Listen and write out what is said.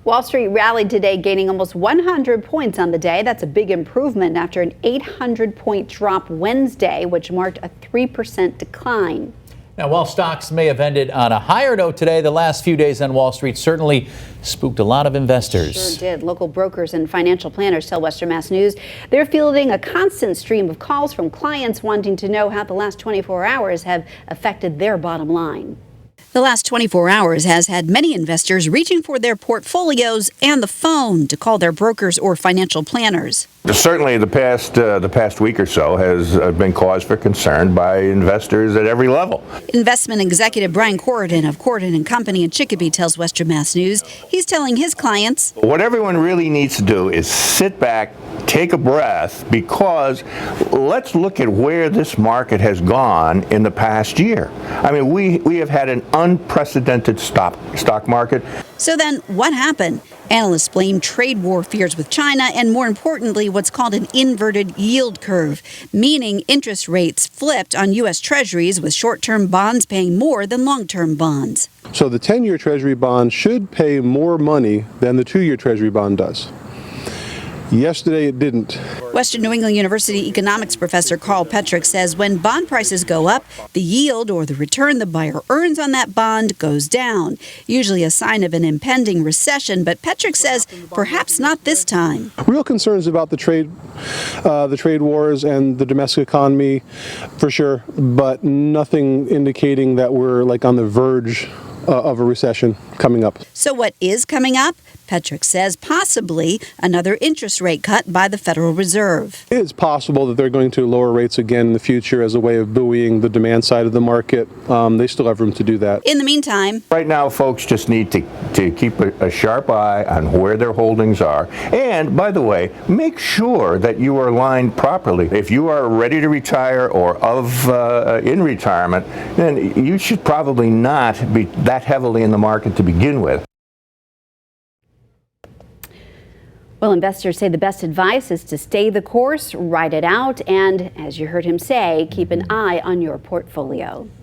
Wall Street rallied today, gaining almost 100 points on the day. That's a big improvement after an 800-point drop Wednesday, which marked a 3% decline. Now, while stocks may have ended on a higher note today, the last few days on Wall Street certainly spooked a lot of investors. Sure did. Local brokers and financial planners tell Western Mass News they're fielding a constant stream of calls from clients wanting to know how the last 24 hours have affected their bottom line. The last 24 hours has had many investors reaching for their portfolios and the phone to call their brokers or financial planners. Certainly the past week or so has been cause for concern by investors at every level. Investment executive Brian Corridon of Corridon & Company in Chicopee tells Western Mass News he's telling his clients, what everyone really needs to do is sit back, take a breath, because let's look at where this market has gone in the past year. I mean, we have had an unprecedented stock market. So then what happened? Analysts blame trade war fears with China and, more importantly, what's called an inverted yield curve, meaning interest rates flipped on U.S. Treasuries with short-term bonds paying more than long-term bonds. So the 10-year Treasury bond should pay more money than the 2-year Treasury bond does. Yesterday it didn't. Western New England University economics professor Carl Petrick says when bond prices go up, the yield or the return the buyer earns on that bond goes down, usually a sign of an impending recession. But Petrick says perhaps not this time. Real concerns about the trade wars and the domestic economy, for sure, but nothing indicating that we're like on the verge of a recession coming up. So what is coming up? Petrick says possibly another interest rate cut by the Federal Reserve. It is possible that they're going to lower rates again in the future as a way of buoying the demand side of the market. They still have room to do that. In the meantime, right now, folks just need to keep a sharp eye on where their holdings are. And, by the way, make sure that you are aligned properly. If you are ready to retire or in retirement, then you should probably not be that heavily in the market to begin with. Well, investors say the best advice is to stay the course, ride it out, and, as you heard him say, keep an eye on your portfolio.